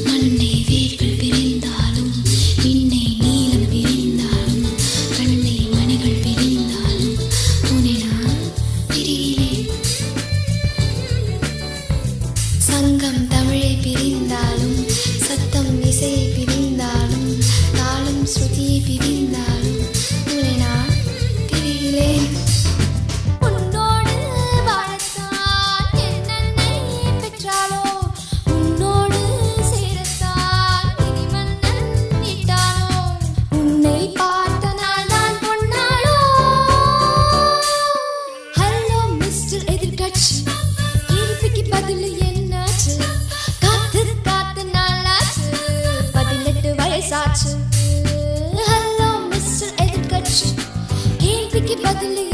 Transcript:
மண்ணை வேர்கள் பிரிந்தாலும் விண்ணை நீலம் பிரிந்தாலும் கண்ணை மணிகள் பிரிந்தாலும் உன்னை நான் பிரிகிறேன். சங்கம் தமிழை பிரிந்தாலும் சத்தம் இசையை பிரிந்தாலும் தாளம் ஸ்ருதியை பிரிந்தாலும் உன்னை நான் பிரிகிறேன். Hello, Mr. Edgar. Can't pick it, but